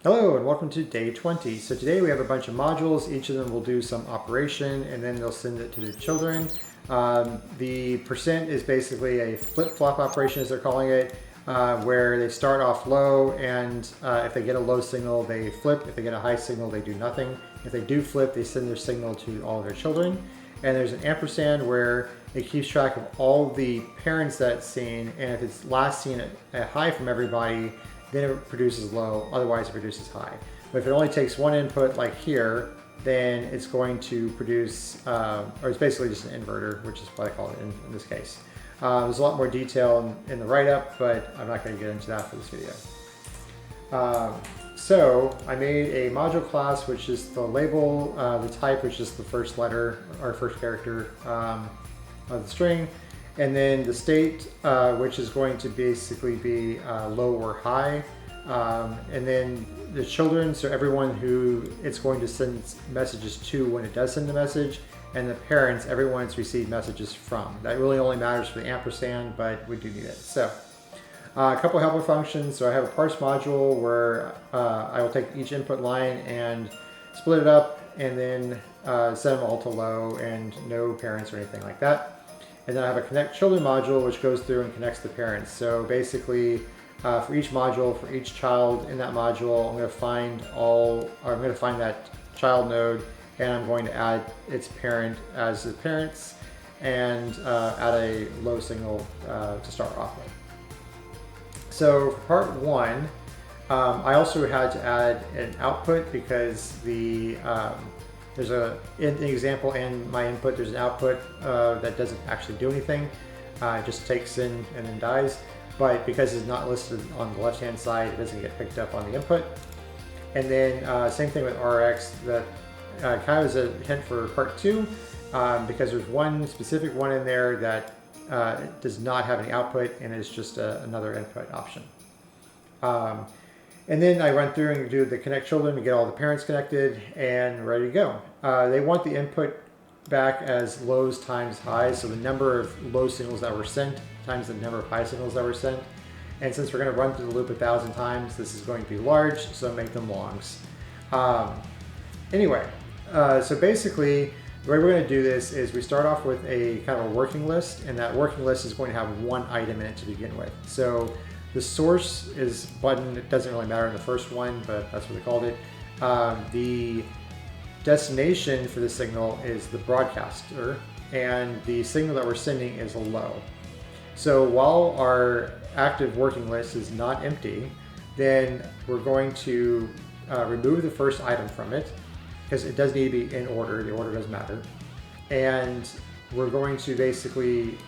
Hello and welcome to day 20. So today we have a bunch of modules. Each of them will do some operation and then they'll send it to the children. The percent is basically a flip-flop operation, as they're calling it, where they start off low and if they get a low signal, they flip. If they get a high signal, they do nothing. If they do flip, they send their signal to all of their children. And there's an ampersand where it keeps track of all the parents that it's seen, and if it's last seen at high from everybody, then it produces low, otherwise it produces high. But if it only takes one input like here, then it's going to produce, or it's basically just an inverter, which is what I call it in this case. There's a lot more detail in the write-up, but I'm not going to get into that for this video. So I made a module class, which is the label, the type, which is the first letter or first character of the string, and then the state, which is going to basically be low or high, and then the children, so everyone who it's going to send messages to when it does send the message, and the parents, everyone it's received messages from. That really only matters for the ampersand, but we do need it. So a couple helper functions. So I have a parse module where I will take each input line and split it up and then set them all to low and no parents or anything like that. And then I have a connect children module, which goes through and connects the parents. So basically, for each module, for each child in that module, I'm going to find that child node, and I'm going to add its parent as the parents, and add a low signal to start off with. So for part one, I also had to add an output because there's an example in my input, there's an output that doesn't actually do anything. It just takes in and then dies. But because it's not listed on the left-hand side, it doesn't get picked up on the input. And then same thing with RX, that kind of is a hint for part two, because there's one specific one in there that does not have any output and is just another input option. And then I run through and do the connect children to get all the parents connected and ready to go. They want the input back as lows times highs, so the number of low signals that were sent times the number of high signals that were sent. And since we're going to run through the loop 1,000 times, this is going to be large, so make them longs. Anyway, so basically, the way we're going to do this is we start off with a kind of a working list, and that working list is going to have one item in it to begin with. So the source is button. It doesn't really matter in the first one, but that's what they called it. The destination for the signal is the broadcaster, and the signal that we're sending is a low. So while our active working list is not empty, then we're going to remove the first item from it, because it does need to be in order. The order does matter. And we're going to basically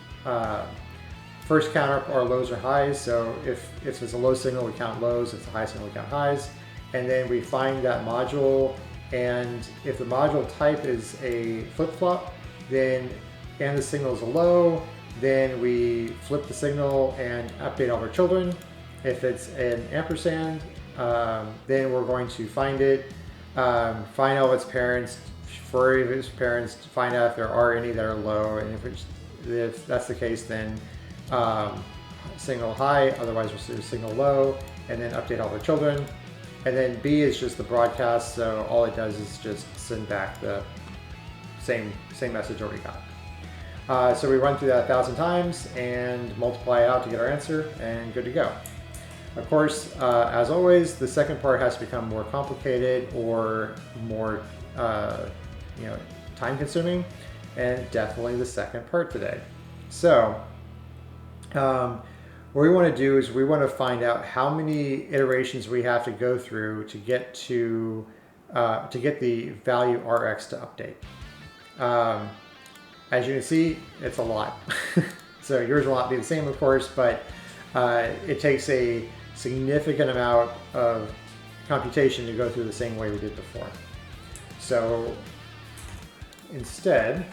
first count up our lows or highs. So if it's a low signal, we count lows. If it's a high signal, we count highs. And then we find that module. And if the module type is a flip-flop, then and the signal is a low, then we flip the signal and update all our children. If it's an ampersand, then we're going to find it, find out its parents, for its parents, find out if there are any that are low, and if that's the case, then signal high, otherwise we'll do signal low, and then update all the children. And then B is just the broadcast, so all it does is just send back the same message already got. So we run through that 1,000 times and multiply it out to get our answer, and good to go. Of course, as always, the second part has to become more complicated or more time-consuming, and definitely the second part today. So what we want to do is we want to find out how many iterations we have to go through to get the value RX to update. As you can see, it's a lot. So yours will not be the same, of course, but it takes a significant amount of computation to go through the same way we did before. So instead,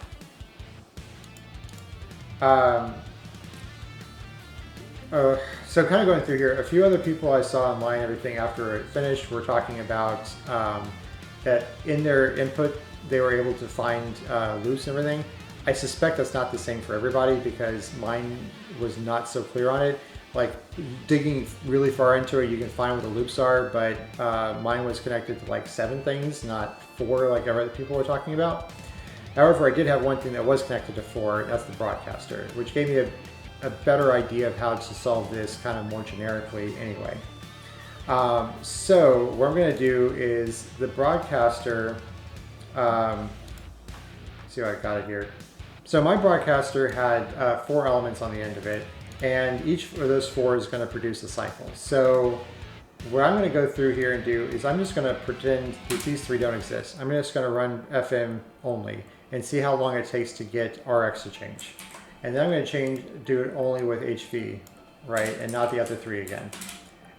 so kind of going through here, a few other people I saw online, everything after it finished, were talking about that in their input, they were able to find loops and everything. I suspect that's not the same for everybody because mine was not so clear on it. like digging really far into it, you can find what the loops are, but mine was connected to like 7 things, not 4 like other people were talking about. However, I did have one thing that was connected to 4, that's the broadcaster, which gave me a better idea of how to solve this kind of more generically anyway. So what I'm going to do is the broadcaster, see what I got it here. So my broadcaster had 4 elements on the end of it, and each of those 4 is going to produce a cycle. So what I'm going to go through here and do is I'm just going to pretend that these 3 don't exist. I'm just going to run FM only and see how long it takes to get RX to change. And then I'm going to do it only with HV, right, and not the other 3 again.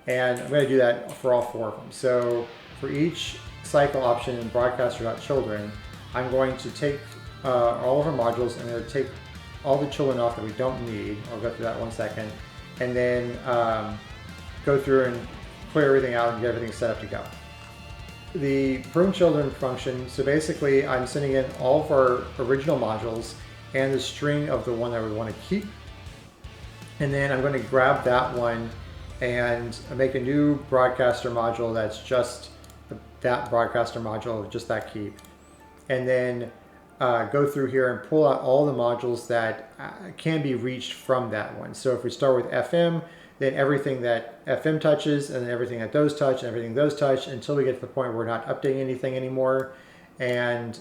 And I'm going to do that for all 4 of them. So for each cycle option in broadcaster.children, I'm going to take all of our modules and I'm going to take all the children off that we don't need. I'll go through that one second. And then go through and clear everything out and get everything set up to go. The prune children function, so basically I'm sending in all of our original modules and the string of the one that we want to keep. And then I'm going to grab that one and make a new broadcaster module that's just that broadcaster module, just that keep. And then go through here and pull out all the modules that can be reached from that one. So if we start with FM, then everything that FM touches and everything that those touch and everything those touch until we get to the point where we're not updating anything anymore. And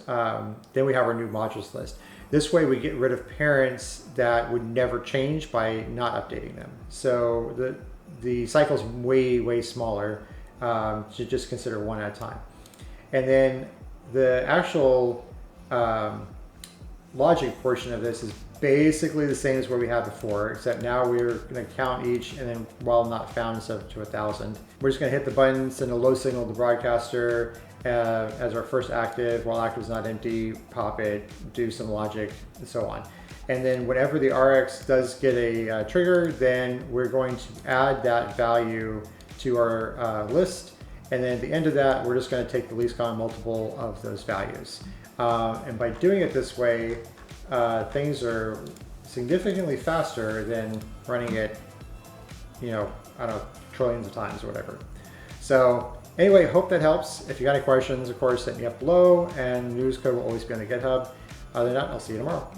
then we have our new modules list. This way we get rid of parents that would never change by not updating them. So the cycle's way, way smaller. So just consider 1 at a time. And then the actual logic portion of this is basically the same as what we had before, except now we're going to count each and then while not found instead of to 1,000. We're just going to hit the button, send a low signal to the broadcaster as our first active. While active is not empty, pop it, do some logic, and so on. And then whenever the RX does get a trigger, then we're going to add that value to our list. And then at the end of that, we're just going to take the least common multiple of those values. And by doing it this way, things are significantly faster than running it, you know, I don't know, trillions of times or whatever. So anyway, hope that helps. If you got any questions, of course, hit me up below, and news code will always be on the GitHub. Other than that, I'll see you tomorrow.